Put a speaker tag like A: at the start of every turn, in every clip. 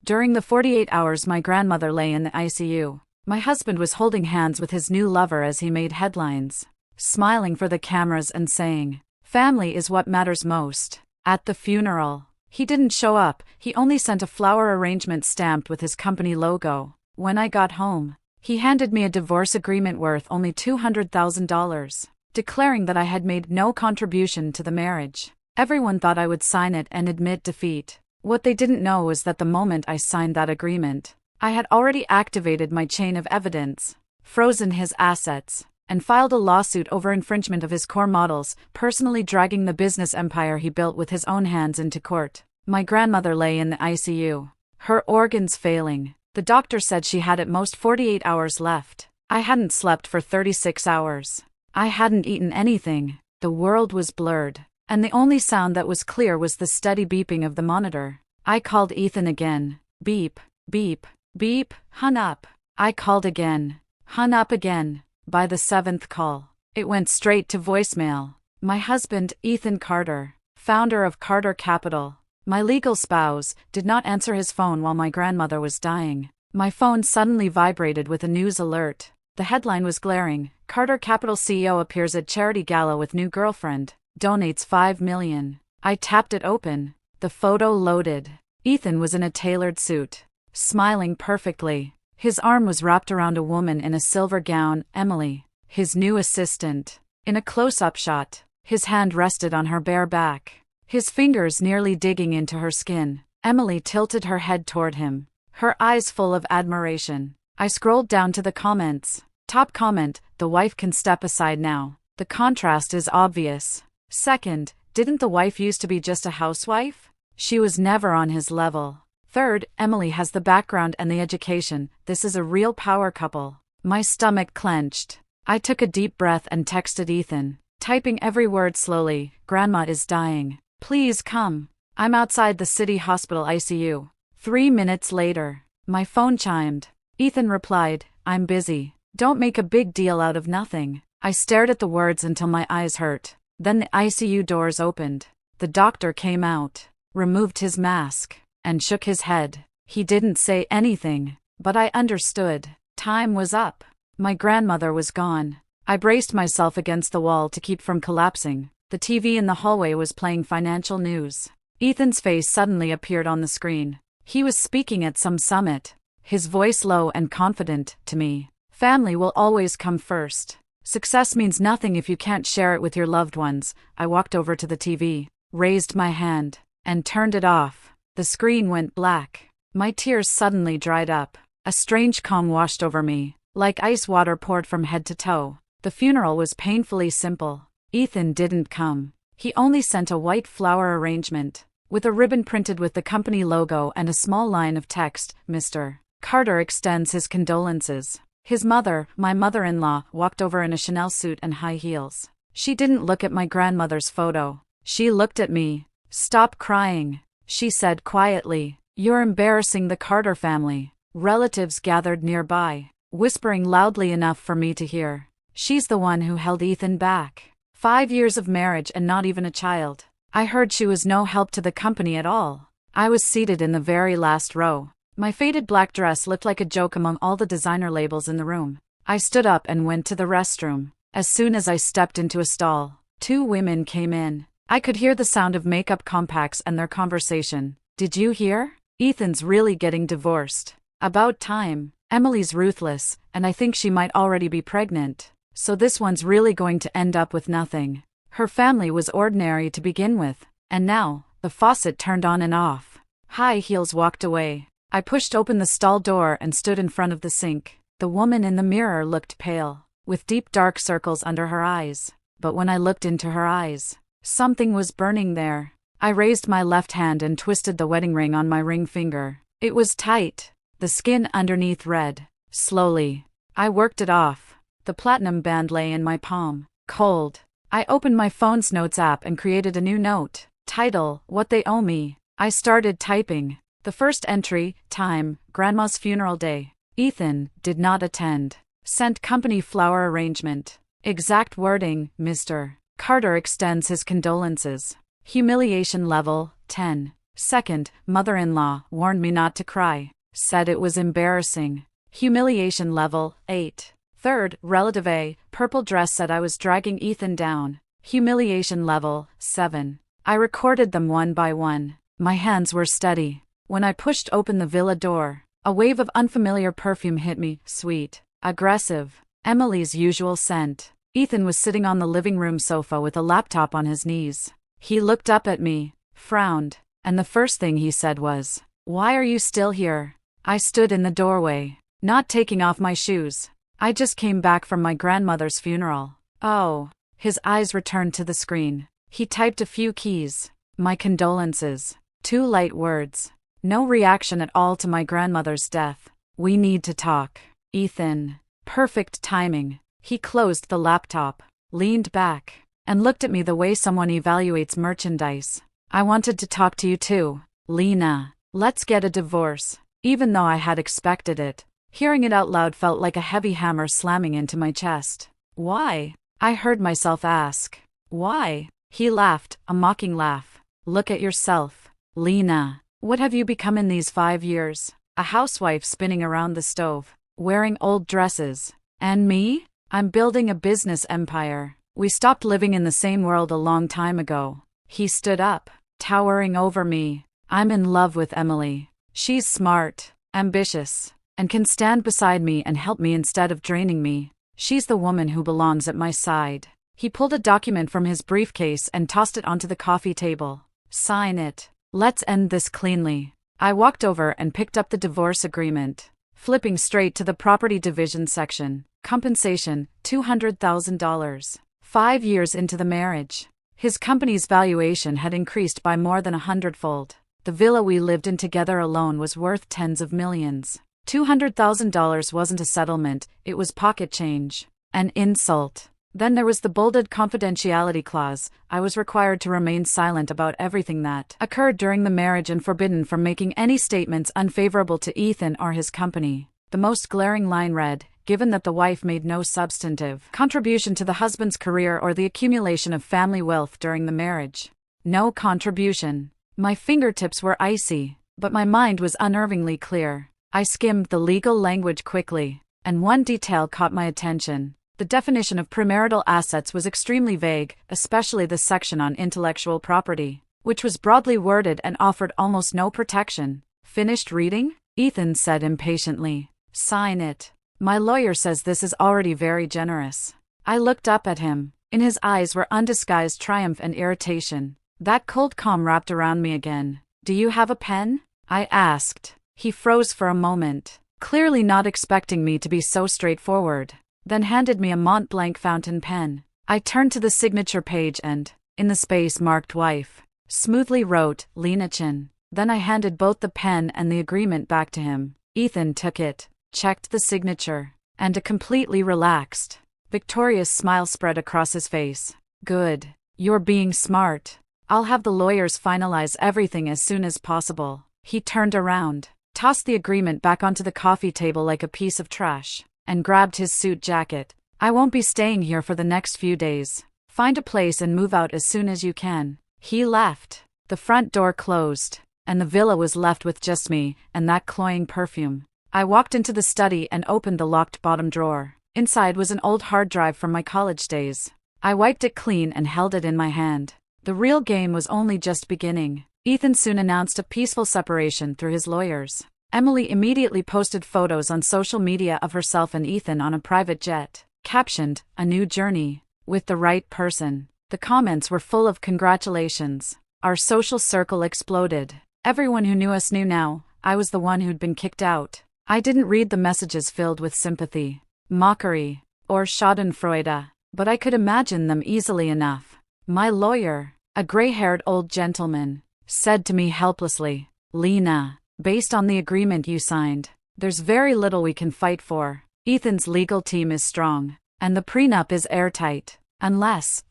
A: During the 48 hours my grandmother lay in the ICU, my husband was holding hands with his new lover as he made headlines, smiling for the cameras and saying, "Family is what matters most." At the funeral, he didn't show up, he only sent a flower arrangement stamped with his company logo. When I got home, he handed me a divorce agreement worth only $200,000, declaring that I had made no contribution to the marriage. Everyone thought I would sign it and admit defeat. What they didn't know was that the moment I signed that agreement, I had already activated my chain of evidence, frozen his assets, and filed a lawsuit over infringement of his core models, personally dragging the business empire he built with his own hands into court. My grandmother lay in the ICU, her organs failing. The doctor said she had at most 48 hours left. I hadn't slept for 36 hours. I hadn't eaten anything. The world was blurred, and the only sound that was clear was the steady beeping of the monitor. I called Ethan again. Beep, beep, beep, hung up. I called again. Hung up again. By the 7th call, it went straight to voicemail. My husband, Ethan Carter, founder of Carter Capital, my legal spouse, did not answer his phone while my grandmother was dying. My phone suddenly vibrated with a news alert. The headline was glaring. Carter Capital CEO appears at charity gala with new girlfriend, donates $5 million. I tapped it open. The photo loaded. Ethan was in a tailored suit, smiling perfectly. His arm was wrapped around a woman in a silver gown, Emily, his new assistant. In a close-up shot, his hand rested on her bare back, his fingers nearly digging into her skin. Emily tilted her head toward him, her eyes full of admiration. I scrolled down to the comments. Top comment, "The wife can step aside now. The contrast is obvious." Second, "Didn't the wife used to be just a housewife? She was never on his level." Third, "Emily has the background and the education. This is a real power couple." My stomach clenched. I took a deep breath and texted Ethan, typing every word slowly. "Grandma is dying. Please come. I'm outside the city hospital ICU." 3 minutes later, my phone chimed. Ethan replied, "I'm busy. Don't make a big deal out of nothing." I stared at the words until my eyes hurt. Then the ICU doors opened. The doctor came out, removed his mask, and shook his head. He didn't say anything, but I understood. Time was up. My grandmother was gone. I braced myself against the wall to keep from collapsing. The TV in the hallway was playing financial news. Ethan's face suddenly appeared on the screen. He was speaking at some summit, his voice low and confident, to me. "Family will always come first. Success means nothing if you can't share it with your loved ones." I walked over to the TV, raised my hand, and turned it off. The screen went black. My tears suddenly dried up. A strange calm washed over me, like ice water poured from head to toe. The funeral was painfully simple. Ethan didn't come. He only sent a white flower arrangement, with a ribbon printed with the company logo and a small line of text, "Mr. Carter extends his condolences." His mother, my mother-in-law, walked over in a Chanel suit and high heels. She didn't look at my grandmother's photo. She looked at me. "Stop crying," she said quietly. "You're embarrassing the Carter family." Relatives gathered nearby, whispering loudly enough for me to hear. "She's the one who held Ethan back. 5 years of marriage and not even a child. I heard she was no help to the company at all." I was seated in the very last row. My faded black dress looked like a joke among all the designer labels in the room. I stood up and went to the restroom. As soon as I stepped into a stall, 2 women came in. I could hear the sound of makeup compacts and their conversation. "Did you hear? Ethan's really getting divorced." "About time. Emily's ruthless, and I think she might already be pregnant. So this one's really going to end up with nothing. Her family was ordinary to begin with, and now, the faucet turned on and off." High Heels walked away. I pushed open the stall door and stood in front of the sink. The woman in the mirror looked pale, with deep dark circles under her eyes. But when I looked into her eyes, something was burning there. I raised my left hand and twisted the wedding ring on my ring finger. It was tight, the skin underneath red. Slowly, I worked it off. The platinum band lay in my palm, cold. I opened my phone's notes app and created a new note. Title, "What They Owe Me." I started typing. The first entry, time, Grandma's funeral day. Ethan did not attend. Sent company flower arrangement. Exact wording, "Mr. Carter extends his condolences." Humiliation level, 10. Second, mother-in-law warned me not to cry, said it was embarrassing. Humiliation level 8. Third, relative A, purple dress said I was dragging Ethan down. Humiliation level 7. I recorded them one by one. My hands were steady. When I pushed open the villa door, a wave of unfamiliar perfume hit me, sweet, aggressive, Emily's usual scent. Ethan was sitting on the living room sofa with a laptop on his knees. He looked up at me, frowned, and the first thing he said was, "Why are you still here?" I stood in the doorway, not taking off my shoes. I just came back from my grandmother's funeral. Oh. His eyes returned to the screen. He typed a few keys. My condolences. 2 light words. No reaction at all to my grandmother's death. We need to talk. Ethan. Perfect timing. He closed the laptop, leaned back, and looked at me the way someone evaluates merchandise. I wanted to talk to you too, Lena. Let's get a divorce. Even though I had expected it, hearing it out loud felt like a heavy hammer slamming into my chest. Why? I heard myself ask. Why? He laughed, a mocking laugh. Look at yourself, Lena. What have you become in these 5 years? A housewife spinning around the stove, wearing old dresses. And me? I'm building a business empire. We stopped living in the same world a long time ago. He stood up, towering over me. I'm in love with Emily. She's smart, ambitious, and can stand beside me and help me instead of draining me. She's the woman who belongs at my side. He pulled a document from his briefcase and tossed it onto the coffee table. Sign it. Let's end this cleanly. I walked over and picked up the divorce agreement, flipping straight to the property division section. Compensation, $200,000. 5 years into the marriage, his company's valuation had increased by more than 100-fold. The villa we lived in together alone was worth tens of millions. $200,000 wasn't a settlement, it was pocket change. An insult. Then there was the bolded confidentiality clause. I was required to remain silent about everything that occurred during the marriage and forbidden from making any statements unfavorable to Ethan or his company. The most glaring line read, given that the wife made no substantive contribution to the husband's career or the accumulation of family wealth during the marriage. No contribution. My fingertips were icy, but my mind was unnervingly clear. I skimmed the legal language quickly, and one detail caught my attention. The definition of premarital assets was extremely vague, especially the section on intellectual property, which was broadly worded and offered almost no protection. Finished reading? Ethan said impatiently. Sign it. My lawyer says this is already very generous. I looked up at him. In his eyes were undisguised triumph and irritation. That cold calm wrapped around me again. Do you have a pen? I asked. He froze for a moment, clearly not expecting me to be so straightforward, then handed me a Mont Blanc fountain pen. I turned to the signature page and, in the space marked wife, smoothly wrote, Lena Chin. Then I handed both the pen and the agreement back to him. Ethan took it, checked the signature, and a completely relaxed, victorious smile spread across his face. Good. You're being smart. I'll have the lawyers finalize everything as soon as possible. He turned around, tossed the agreement back onto the coffee table like a piece of trash, and grabbed his suit jacket. I won't be staying here for the next few days. Find a place and move out as soon as you can. He left. The front door closed, and the villa was left with just me and that cloying perfume. I walked into the study and opened the locked bottom drawer. Inside was an old hard drive from my college days. I wiped it clean and held it in my hand. The real game was only just beginning. Ethan soon announced a peaceful separation through his lawyers. Emily immediately posted photos on social media of herself and Ethan on a private jet, captioned, "A new journey, with the right person." The comments were full of congratulations. Our social circle exploded. Everyone who knew us knew now, I was the one who'd been kicked out. I didn't read the messages filled with sympathy, mockery, or schadenfreude, but I could imagine them easily enough. My lawyer, a gray-haired old gentleman, said to me helplessly, Lena, based on the agreement you signed, there's very little we can fight for. Ethan's legal team is strong, and the prenup is airtight. Unless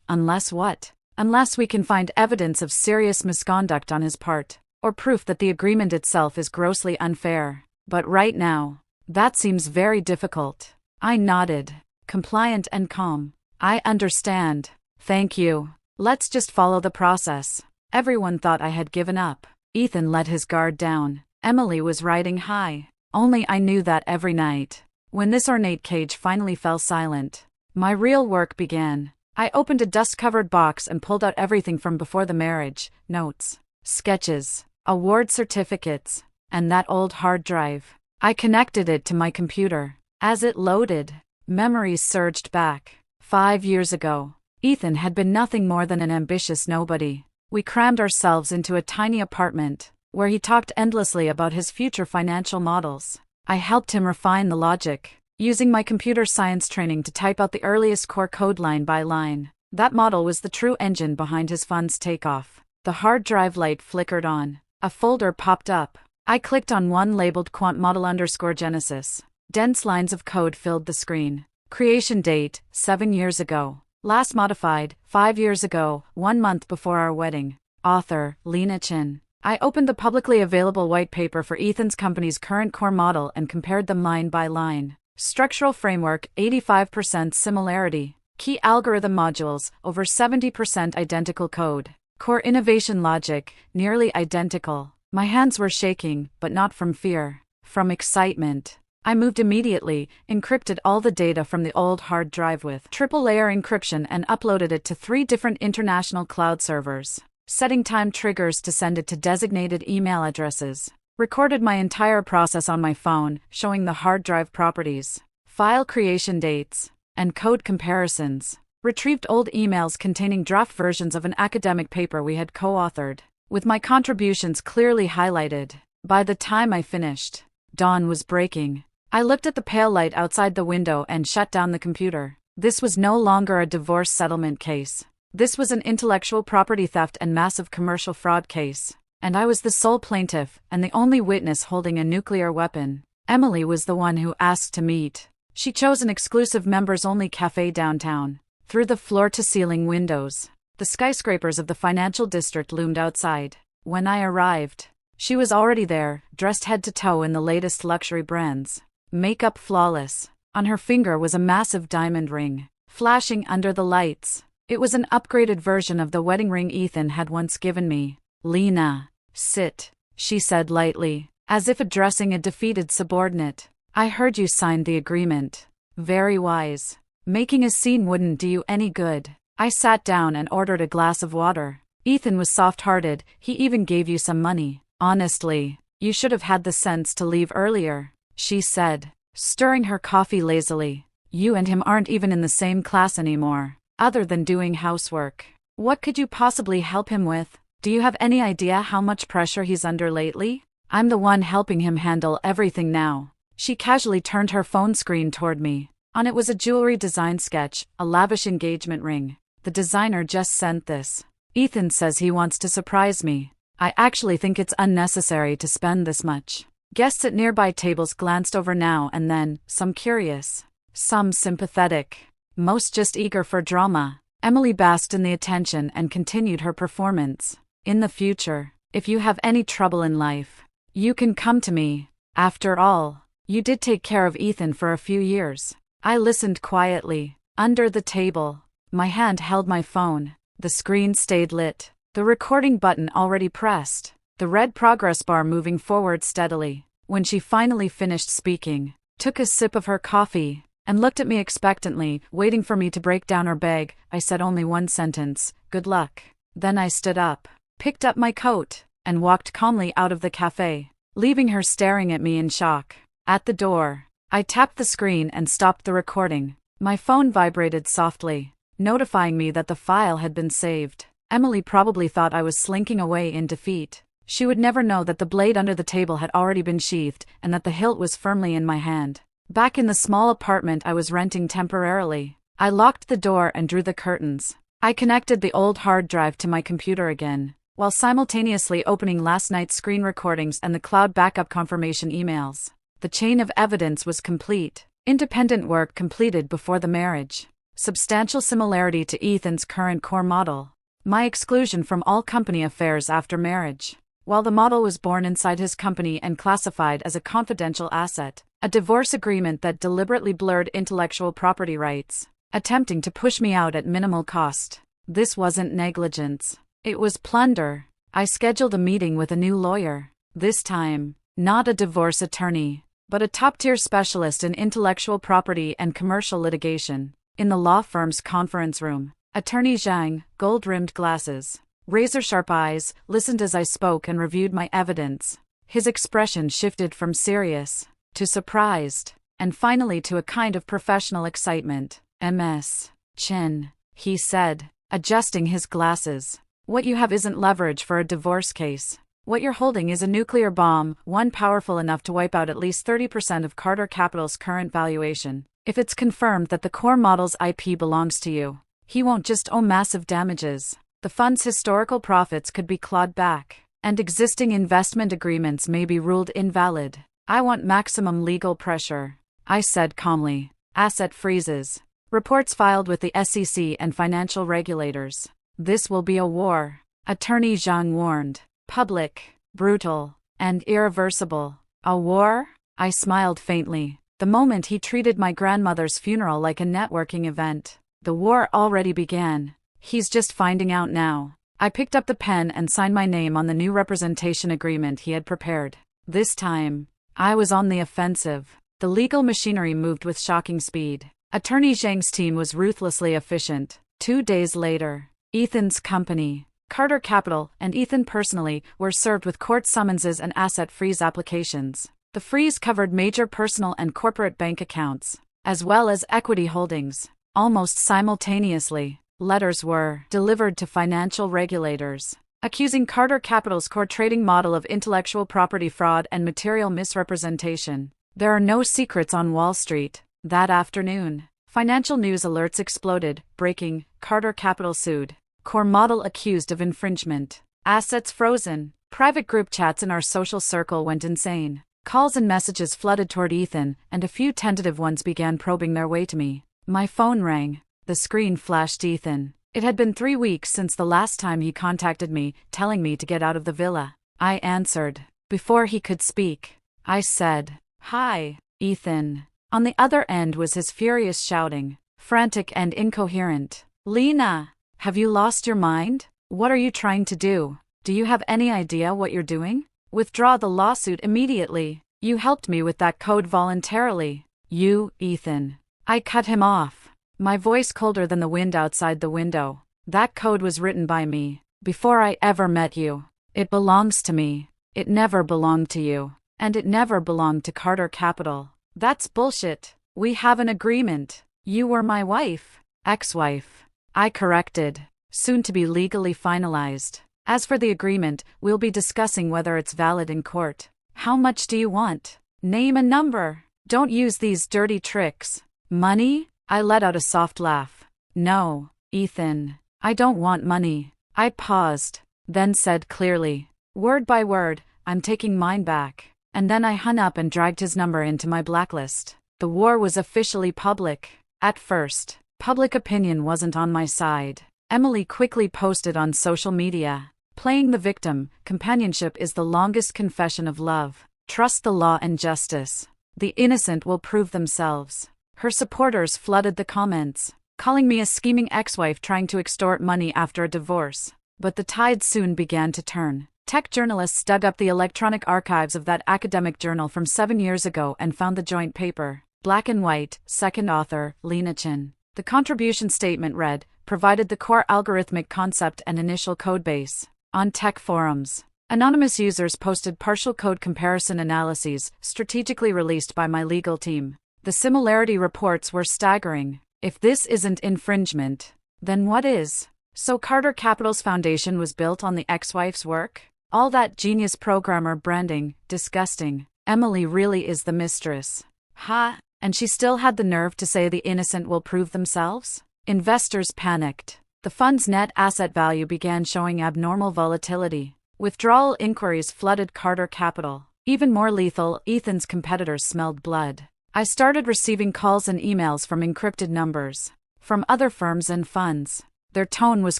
A: what? Unless we can find evidence of serious misconduct on his part, or proof that the agreement itself is grossly unfair. But right now, that seems very difficult. I nodded, compliant and calm. I understand. Thank you. Let's just follow the process. Everyone thought I had given up. Ethan let his guard down. Emily was riding high. Only I knew that every night. When this ornate cage finally fell silent, my real work began. I opened a dust-covered box and pulled out everything from before the marriage: notes, sketches, award certificates, and that old hard drive. I connected it to my computer. As it loaded, memories surged back. 5 years ago, Ethan had been nothing more than an ambitious nobody. We crammed ourselves into a tiny apartment, where he talked endlessly about his future financial models. I helped him refine the logic, using my computer science training to type out the earliest core code line by line. That model was the true engine behind his fund's takeoff. The hard drive light flickered on. A folder popped up. I clicked on one labeled Quant Model _ Genesis. Dense lines of code filled the screen. Creation date: 7 years ago. Last modified: 5 years ago, 1 month before our wedding. Author: Lena Chin. I opened the publicly available white paper for Ethan's company's current core model and compared them line by line. Structural framework: 85% similarity. Key algorithm modules: over 70% identical code. Core innovation logic: nearly identical. My hands were shaking, but not from fear, from excitement. I moved immediately, encrypted all the data from the old hard drive with triple-layer encryption and uploaded it to 3 different international cloud servers, setting time triggers to send it to designated email addresses. Recorded my entire process on my phone, showing the hard drive properties, file creation dates, and code comparisons. Retrieved old emails containing draft versions of an academic paper we had co-authored, with my contributions clearly highlighted. By the time I finished, dawn was breaking. I looked at the pale light outside the window and shut down the computer. This was no longer a divorce settlement case. This was an intellectual property theft and massive commercial fraud case. And I was the sole plaintiff, and the only witness holding a nuclear weapon. Emily was the one who asked to meet. She chose an exclusive members-only cafe downtown. Through the floor-to-ceiling windows, the skyscrapers of the financial district loomed outside. When I arrived, she was already there, dressed head to toe in the latest luxury brands. Makeup flawless. On her finger was a massive diamond ring, flashing under the lights. It was an upgraded version of the wedding ring Ethan had once given me. "Lena, sit," she said lightly, as if addressing a defeated subordinate. "I heard you signed the agreement." Very wise. Making a scene wouldn't do you any good. I sat down and ordered a glass of water. "Ethan was soft-hearted, he even gave you some money. Honestly, you should have had the sense to leave earlier," she said, stirring her coffee lazily. "You and him aren't even in the same class anymore, other than doing housework. What could you possibly help him with? Do you have any idea how much pressure he's under lately? I'm the one helping him handle everything now." She casually turned her phone screen toward me. On it was a jewelry design sketch, a lavish engagement ring. "The designer just sent this. Ethan says he wants to surprise me. I actually think it's unnecessary to spend this much." Guests at nearby tables glanced over now and then, some curious, some sympathetic, most just eager for drama. Emily basked in the attention and continued her performance. "In the future, if you have any trouble in life, you can come to me. After all, you did take care of Ethan for a few years." I listened quietly. Under the table, my hand held my phone. The screen stayed lit, the recording button already pressed, the red progress bar moving forward steadily. When she finally finished speaking, took a sip of her coffee, and looked at me expectantly, waiting for me to break down her bag, I said only one sentence: "Good luck." Then I stood up, picked up my coat, and walked calmly out of the cafe, leaving her staring at me in shock. At the door, I tapped the screen and stopped the recording. My phone vibrated softly, notifying me that the file had been saved. Emily probably thought I was slinking away in defeat. She would never know that the blade under the table had already been sheathed, and that the hilt was firmly in my hand. Back in the small apartment I was renting temporarily, I locked the door and drew the curtains. I connected the old hard drive to my computer again, while simultaneously opening last night's screen recordings and the cloud backup confirmation emails. The chain of evidence was complete. Independent work completed before the marriage. Substantial similarity to Ethan's current core model. My exclusion from all company affairs after marriage. While the model was born inside his company and classified as a confidential asset. A divorce agreement that deliberately blurred intellectual property rights, attempting to push me out at minimal cost. This wasn't negligence. It was plunder. I scheduled a meeting with a new lawyer. This time, not a divorce attorney, but a top-tier specialist in intellectual property and commercial litigation. In the law firm's conference room, Attorney Zhang, gold-rimmed glasses, razor-sharp eyes, listened as I spoke and reviewed my evidence. His expression shifted from serious to surprised, and finally to a kind of professional excitement. "Ms. Chen," he said, adjusting his glasses. "What you have isn't leverage for a divorce case. What you're holding is a nuclear bomb, one powerful enough to wipe out at least 30% of Carter Capital's current valuation. If it's confirmed that the core model's IP belongs to you, he won't just owe massive damages. The fund's historical profits could be clawed back, and existing investment agreements may be ruled invalid. I want maximum legal pressure," I said calmly. "Asset freezes. Reports filed with the SEC and financial regulators. This will be a war," Attorney Zhang warned. "Public, brutal, and irreversible." "A war?" I smiled faintly. The moment he treated my grandmother's funeral like a networking event. "The war already began. He's just finding out now." I picked up the pen and signed my name on the new representation agreement he had prepared. This time, I was on the offensive. The legal machinery moved with shocking speed. Attorney Zhang's team was ruthlessly efficient. 2 days later, Ethan's company, Carter Capital, and Ethan personally were served with court summonses and asset freeze applications. The freeze covered major personal and corporate bank accounts, as well as equity holdings. Almost simultaneously, letters were delivered to financial regulators, accusing Carter Capital's core trading model of intellectual property fraud and material misrepresentation. There are no secrets on Wall Street. That afternoon, financial news alerts exploded. Breaking: Carter Capital sued. Core model accused of infringement. Assets frozen. Private group chats in our social circle went insane. Calls and messages flooded toward Ethan, and a few tentative ones began probing their way to me. My phone rang. The screen flashed Ethan. It had been 3 weeks since the last time he contacted me, telling me to get out of the villa. I answered. Before he could speak, I said, "Hi, Ethan." On the other end was his furious shouting, frantic and incoherent. "Lena, have you lost your mind? What are you trying to do? Do you have any idea what you're doing? Withdraw the lawsuit immediately. You helped me with that code voluntarily." "You, Ethan." I cut him off, my voice colder than the wind outside the window. "That code was written by me, before I ever met you. It belongs to me. It never belonged to you. And it never belonged to Carter Capital." "That's bullshit. We have an agreement. You were my wife." "Ex-wife," I corrected. "Soon to be legally finalized. As for the agreement, we'll be discussing whether it's valid in court." "How much do you want? Name a number. Don't use these dirty tricks." "Money?" I let out a soft laugh. "No, Ethan. I don't want money." I paused, then said clearly, word by word, "I'm taking mine back." And then I hung up and dragged his number into my blacklist. The war was officially public. At first, public opinion wasn't on my side. Emily quickly posted on social media, "Playing the victim, companionship is the longest confession of love. Trust the law and justice. The innocent will prove themselves." Her supporters flooded the comments, calling me a scheming ex-wife trying to extort money after a divorce. But the tide soon began to turn. Tech journalists dug up the electronic archives of that academic journal from 7 years ago and found the joint paper. Black and white, second author, Lena Chen. The contribution statement read, "Provided the core algorithmic concept and initial codebase." On tech forums, anonymous users posted partial code comparison analyses, strategically released by my legal team. The similarity reports were staggering. If this isn't infringement, then what is? So Carter Capital's foundation was built on the ex-wife's work? All that genius programmer branding, disgusting. Emily really is the mistress. Ha! And she still had the nerve to say the innocent will prove themselves? Investors panicked. The fund's net asset value began showing abnormal volatility. Withdrawal inquiries flooded Carter Capital. Even more lethal, Ethan's competitors smelled blood. I started receiving calls and emails from encrypted numbers, from other firms and funds. Their tone was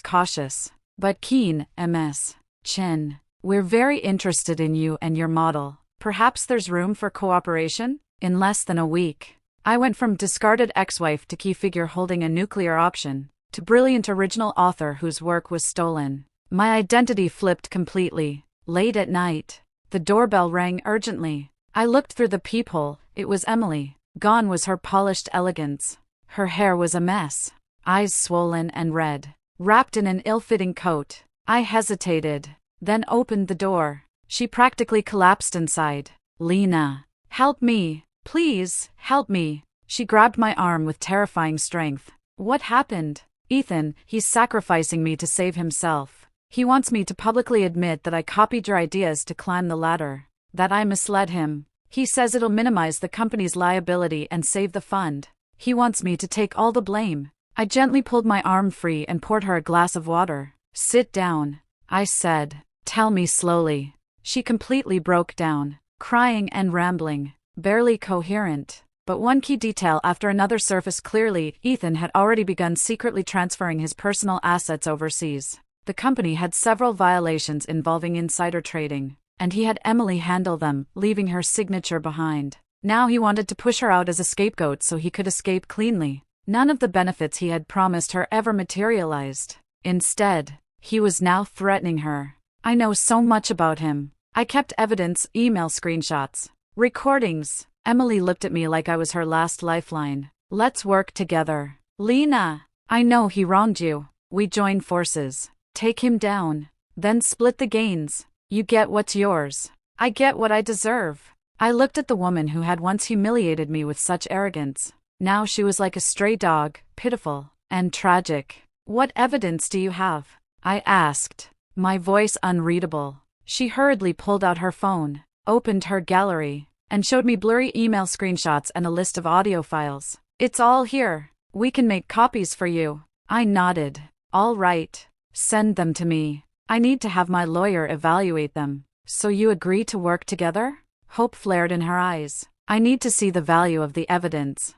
A: cautious, but keen. "Ms. Chen, we're very interested in you and your model. Perhaps there's room for cooperation?" In less than a week, I went from discarded ex-wife to key figure holding a nuclear option, to brilliant original author whose work was stolen. My identity flipped completely. Late at night, the doorbell rang urgently. I looked through the peephole. It was Emily. Gone was her polished elegance. Her hair was a mess, eyes swollen and red, wrapped in an ill-fitting coat. I hesitated, then opened the door. She practically collapsed inside. "Lena, help me. Please, help me." She grabbed my arm with terrifying strength. "What happened?" "Ethan, he's sacrificing me to save himself. He wants me to publicly admit that I copied your ideas to climb the ladder, that I misled him. He says it'll minimize the company's liability and save the fund. He wants me to take all the blame." I gently pulled my arm free and poured her a glass of water. "Sit down," I said. "Tell me slowly." She completely broke down, crying and rambling, barely coherent. But one key detail after another surfaced clearly. Ethan had already begun secretly transferring his personal assets overseas. The company had several violations involving insider trading, and he had Emily handle them, leaving her signature behind. Now he wanted to push her out as a scapegoat so he could escape cleanly. None of the benefits he had promised her ever materialized. Instead, he was now threatening her. I know so much about him. I kept evidence, email screenshots, recordings. Emily looked at me like I was her last lifeline. "Let's work together. Lena, I know he wronged you. We join forces. Take him down. Then split the gains. You get what's yours. I get what I deserve." I looked at the woman who had once humiliated me with such arrogance. Now she was like a stray dog, pitiful and tragic. "What evidence do you have?" I asked, my voice unreadable. She hurriedly pulled out her phone, opened her gallery, and showed me blurry email screenshots and a list of audio files. "It's all here. We can make copies for you." I nodded. "All right. Send them to me. I need to have my lawyer evaluate them." "So you agree to work together?" Hope flared in her eyes. "I need to see the value of the evidence,"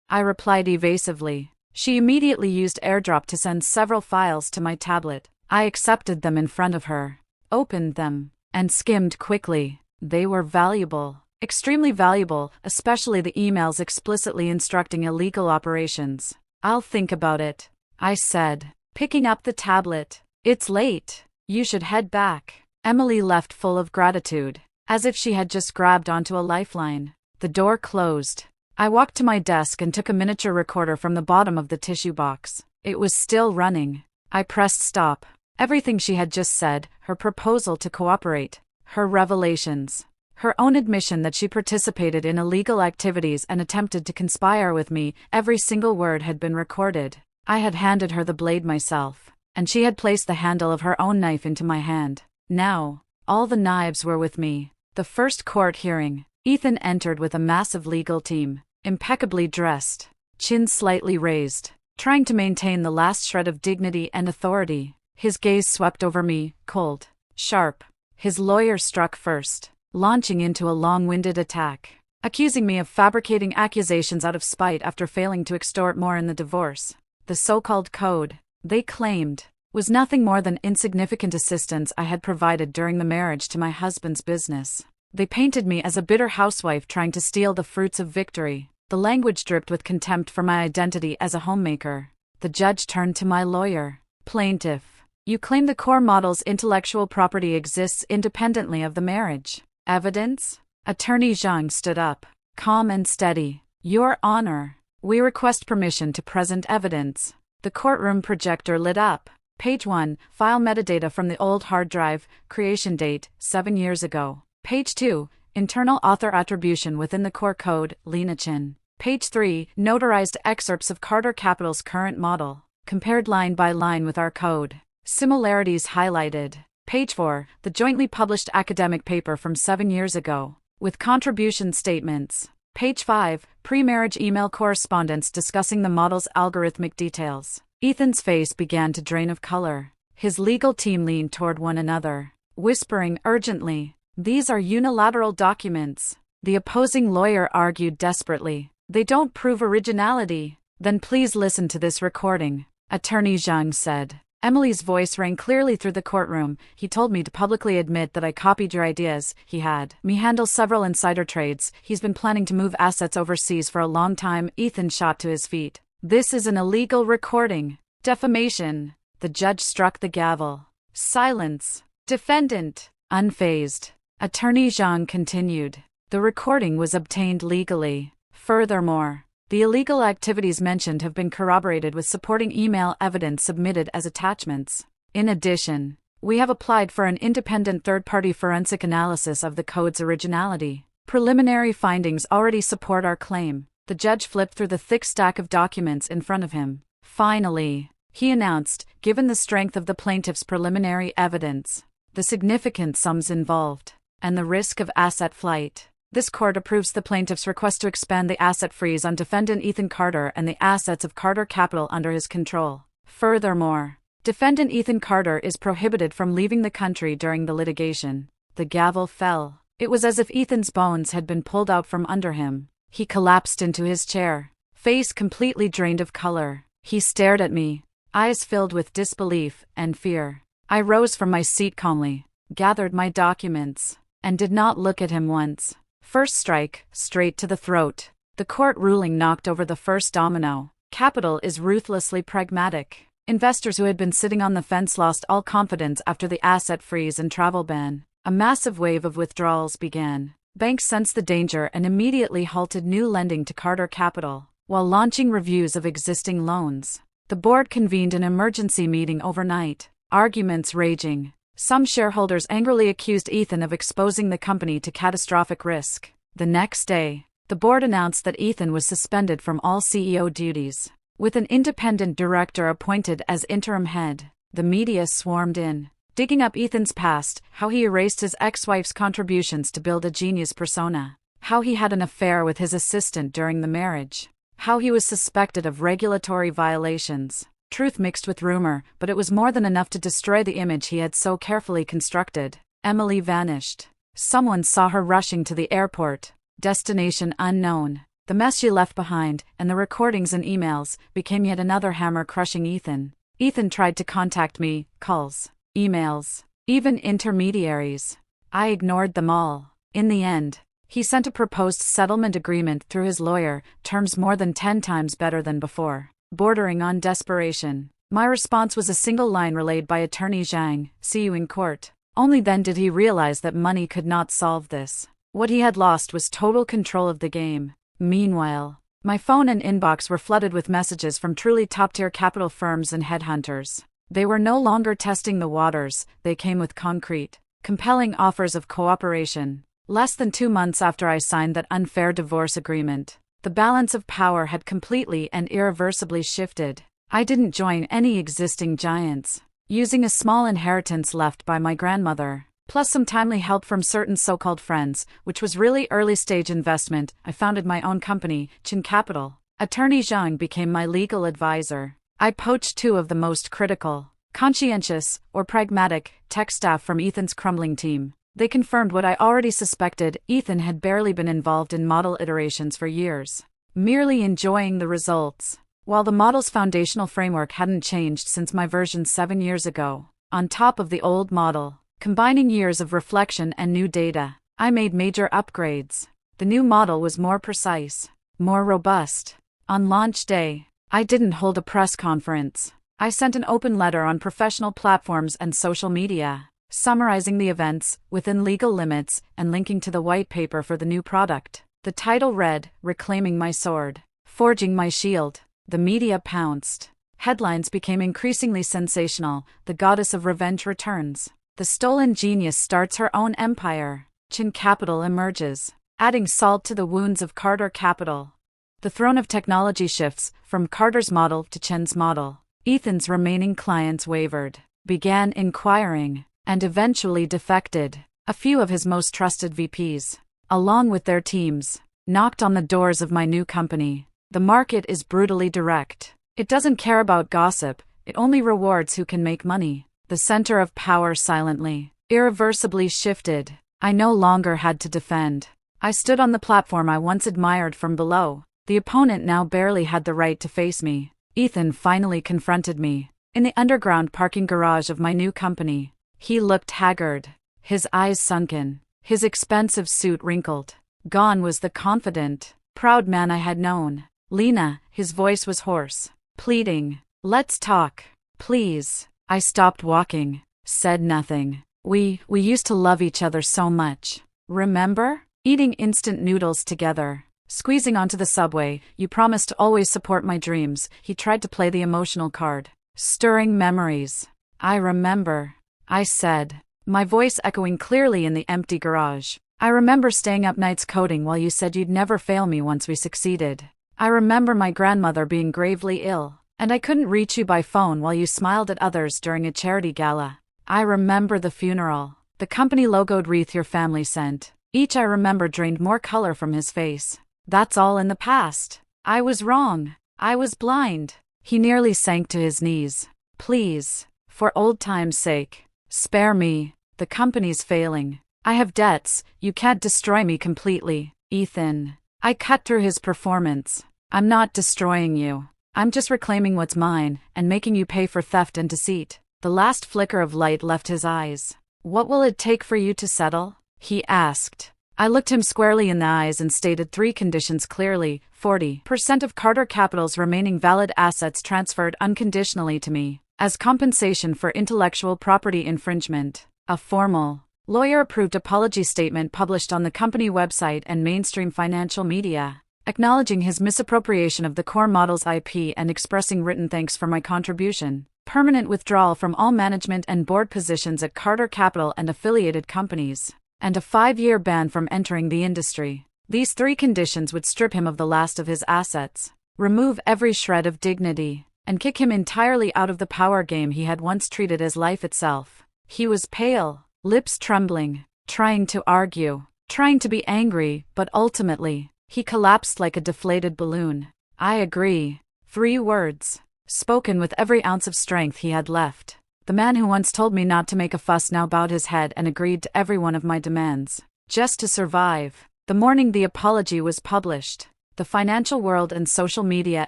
A: I replied evasively. She immediately used AirDrop to send several files to my tablet. I accepted them in front of her, opened them, and skimmed quickly. They were valuable. Extremely valuable, especially the emails explicitly instructing illegal operations. "I'll think about it," I said, picking up the tablet. "It's late. You should head back." Emily left full of gratitude, as if she had just grabbed onto a lifeline. The door closed. I walked to my desk and took a miniature recorder from the bottom of the tissue box. It was still running. I pressed stop. Everything she had just said, her proposal to cooperate, her revelations, her own admission that she participated in illegal activities and attempted to conspire with me, every single word had been recorded. I had handed her the blade myself, and she had placed the handle of her own knife into my hand. Now, all the knives were with me. The first court hearing. Ethan entered with a massive legal team, impeccably dressed, chin slightly raised, trying to maintain the last shred of dignity and authority. His gaze swept over me, cold, sharp. His lawyer struck first, launching into a long-winded attack, accusing me of fabricating accusations out of spite after failing to extort more in the divorce. The so-called code, they claimed, was nothing more than insignificant assistance I had provided during the marriage to my husband's business. They painted me as a bitter housewife trying to steal the fruits of victory. The language dripped with contempt for my identity as a homemaker. The judge turned to my lawyer. "Plaintiff, you claim the core model's intellectual property exists independently of the marriage. Evidence?" Attorney Zhang stood up, calm and steady. "Your Honor, we request permission to present evidence." The courtroom projector lit up. Page 1, file metadata from the old hard drive, creation date, 7 years ago. Page 2, internal author attribution within the core code, Lena Chin. Page 3, notarized excerpts of Carter Capital's current model, compared line by line with our code. Similarities highlighted. Page 4, the jointly published academic paper from 7 years ago, with contribution statements. Page 5, pre-marriage email correspondence discussing the model's algorithmic details. Ethan's face began to drain of color. His legal team leaned toward one another, whispering urgently, "These are unilateral documents." The opposing lawyer argued desperately, "They don't prove originality." "Then please listen to this recording," Attorney Zhang said. Emily's voice rang clearly through the courtroom. "He told me to publicly admit that I copied your ideas. He had me handle several insider trades. He's been planning to move assets overseas for a long time." Ethan shot to his feet. "This is an illegal recording. Defamation." The judge struck the gavel. Silence. Defendant. Unfazed. Attorney Zhang continued. The recording was obtained legally. Furthermore, the illegal activities mentioned have been corroborated with supporting email evidence submitted as attachments. In addition, we have applied for an independent third-party forensic analysis of the code's originality. Preliminary findings already support our claim. The judge flipped through the thick stack of documents in front of him. Finally, he announced, given the strength of the plaintiff's preliminary evidence, the significant sums involved, and the risk of asset flight, this court approves the plaintiff's request to expand the asset freeze on defendant Ethan Carter and the assets of Carter Capital under his control. Furthermore, defendant Ethan Carter is prohibited from leaving the country during the litigation. The gavel fell. It was as if Ethan's bones had been pulled out from under him. He collapsed into his chair, face completely drained of color. He stared at me, eyes filled with disbelief and fear. I rose from my seat calmly, gathered my documents, and did not look at him once. First strike, straight to the throat. The court ruling knocked over the first domino. Capital is ruthlessly pragmatic. Investors who had been sitting on the fence lost all confidence after the asset freeze and travel ban. A massive wave of withdrawals began. Banks sensed the danger and immediately halted new lending to Carter Capital, while launching reviews of existing loans. The board convened an emergency meeting overnight, arguments raging. Some shareholders angrily accused Ethan of exposing the company to catastrophic risk. The next day, the board announced that Ethan was suspended from all CEO duties, with an independent director appointed as interim head. The media swarmed in, digging up Ethan's past, how he erased his ex-wife's contributions to build a genius persona, how he had an affair with his assistant during the marriage, how he was suspected of regulatory violations. Truth mixed with rumor, but it was more than enough to destroy the image he had so carefully constructed. Emily vanished. Someone saw her rushing to the airport. Destination unknown. The mess she left behind, and the recordings and emails, became yet another hammer crushing Ethan. Ethan tried to contact me, calls, emails, even intermediaries. I ignored them all. In the end, he sent a proposed settlement agreement through his lawyer, terms more than 10 times better than before. Bordering on desperation. My response was a single line relayed by Attorney Zhang, "See you in court." Only then did he realize that money could not solve this. What he had lost was total control of the game. Meanwhile, my phone and inbox were flooded with messages from truly top-tier capital firms and headhunters. They were no longer testing the waters, they came with concrete, compelling offers of cooperation. Less than 2 months after I signed that unfair divorce agreement, the balance of power had completely and irreversibly shifted. I didn't join any existing giants. Using a small inheritance left by my grandmother, plus some timely help from certain so-called friends, which was really early-stage investment, I founded my own company, Chin Capital. Attorney Zhang became my legal advisor. I poached 2 of the most critical, conscientious, or pragmatic, tech staff from Ethan's crumbling team. They confirmed what I already suspected: Ethan had barely been involved in model iterations for years, merely enjoying the results, while the model's foundational framework hadn't changed since my version 7 years ago. On top of the old model, combining years of reflection and new data, I made major upgrades. The new model was more precise, more robust. On launch day, I didn't hold a press conference. I sent an open letter on professional platforms and social media, summarizing the events, within legal limits, and linking to the white paper for the new product. The title read, "Reclaiming My Sword, Forging My Shield." The media pounced. Headlines became increasingly sensational: "The Goddess of Revenge returns. The stolen genius starts her own empire. Chin Capital emerges, adding salt to the wounds of Carter Capital." The throne of technology shifts, from Carter's model to Chin's model. Ethan's remaining clients wavered, began inquiring, and eventually defected. A few of his most trusted VPs, along with their teams, knocked on the doors of my new company. The market is brutally direct. It doesn't care about gossip, it only rewards who can make money. The center of power silently, irreversibly shifted. I no longer had to defend. I stood on the platform I once admired from below. The opponent now barely had the right to face me. Ethan finally confronted me, in the underground parking garage of my new company. He looked haggard, his eyes sunken, his expensive suit wrinkled. Gone was the confident, proud man I had known. "Lena," his voice was hoarse, pleading, "let's talk, please." I stopped walking, Said nothing. We used to love each other so much. Remember? Eating instant noodles together. Squeezing onto the subway, you promised to always support my dreams. He tried to play the emotional card. Stirring memories. I remember, I said, my voice echoing clearly in the empty garage. I remember staying up nights coding while you said you'd never fail me once we succeeded. I remember my grandmother being gravely ill, and I couldn't reach you by phone while you smiled at others during a charity gala. I remember the funeral, the company logoed wreath your family sent. Each I remember drained more color from his face. That's all in the past. I was wrong. I was blind. He nearly sank to his knees. Please, for old time's sake, spare me. The company's failing. I have debts. You can't destroy me completely, Ethan. I cut through his performance. I'm not destroying you. I'm just reclaiming what's mine and making you pay for theft and deceit. The last flicker of light left his eyes. What will it take for you to settle? He asked. I looked him squarely in the eyes and stated 3 conditions clearly. 40% of Carter Capital's remaining valid assets transferred unconditionally to me, as compensation for intellectual property infringement. A formal, lawyer-approved apology statement published on the company website and mainstream financial media, acknowledging his misappropriation of the core model's IP and expressing written thanks for my contribution. Permanent withdrawal from all management and board positions at Carter Capital and affiliated companies, and a 5-year ban from entering the industry. These 3 conditions would strip him of the last of his assets, remove every shred of dignity, and kick him entirely out of the power game he had once treated as life itself. He was pale, lips trembling, trying to argue, trying to be angry, but ultimately, he collapsed like a deflated balloon. I agree. 3 words, spoken with every ounce of strength he had left. The man who once told me not to make a fuss now bowed his head and agreed to every one of my demands, just to survive. The morning the apology was published, the financial world and social media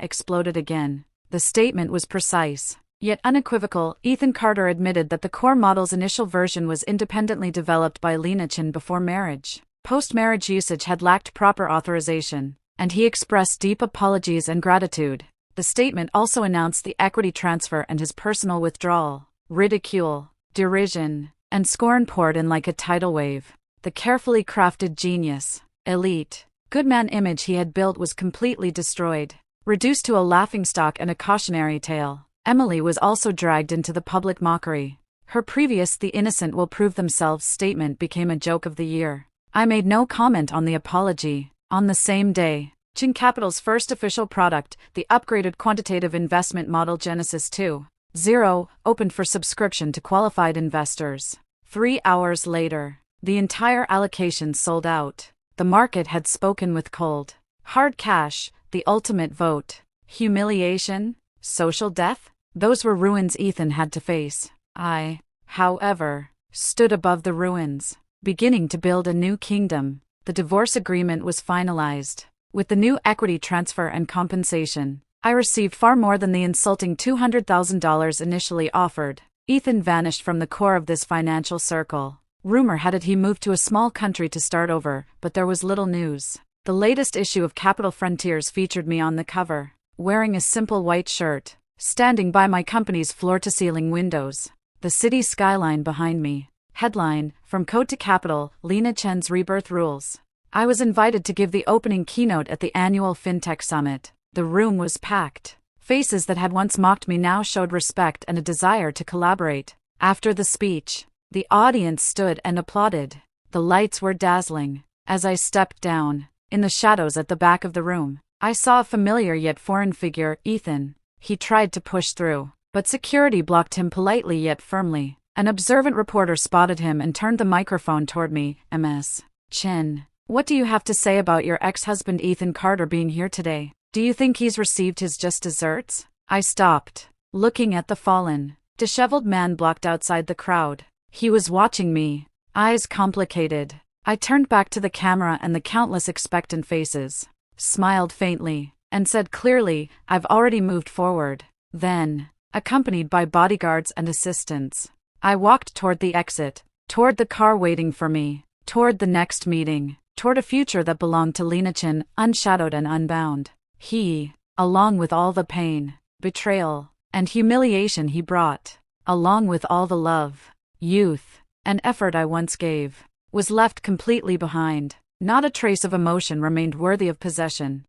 A: exploded again. The statement was precise, yet unequivocal. Ethan Carter admitted that the core model's initial version was independently developed by Lena Chin before marriage. Post-marriage usage had lacked proper authorization, and he expressed deep apologies and gratitude. The statement also announced the equity transfer and his personal withdrawal. Ridicule, derision, and scorn poured in like a tidal wave. The carefully crafted genius, elite, good man image he had built was completely destroyed, reduced to a laughingstock and a cautionary tale. Emily was also dragged into the public mockery. Her previous "the innocent will prove themselves" statement became a joke of the year. I made no comment on the apology. On the same day, Chin Capital's first official product, the upgraded quantitative investment model Genesis 2.0, opened for subscription to qualified investors. 3 hours later, the entire allocation sold out. The market had spoken with cold, hard cash, the ultimate vote. Humiliation? Social death? Those were ruins Ethan had to face. I, however, stood above the ruins, beginning to build a new kingdom. The divorce agreement was finalized. With the new equity transfer and compensation, I received far more than the insulting $200,000 initially offered. Ethan vanished from the core of this financial circle. Rumor had it he moved to a small country to start over, but there was little news. The latest issue of Capital Frontiers featured me on the cover, wearing a simple white shirt, standing by my company's floor-to-ceiling windows. The city skyline behind me. Headline, From Code to Capital, Lena Chen's Rebirth Rules. I was invited to give the opening keynote at the annual FinTech Summit. The room was packed. Faces that had once mocked me now showed respect and a desire to collaborate. After the speech, the audience stood and applauded. The lights were dazzling. As I stepped down, in the shadows at the back of the room, I saw a familiar yet foreign figure, Ethan. He tried to push through, but security blocked him politely yet firmly. An observant reporter spotted him and turned the microphone toward me. Ms. Chen, what do you have to say about your ex-husband Ethan Carter being here today? Do you think he's received his just desserts? I stopped, looking at the fallen, disheveled man blocked outside the crowd. He was watching me, eyes complicated. I turned back to the camera and the countless expectant faces, smiled faintly, and said clearly, I've already moved forward. Then, accompanied by bodyguards and assistants, I walked toward the exit, toward the car waiting for me, toward the next meeting, toward a future that belonged to Lena Chin, unshadowed and unbound. He, along with all the pain, betrayal, and humiliation he brought, along with all the love, youth, and effort I once gave, was left completely behind. Not a trace of emotion remained worthy of possession.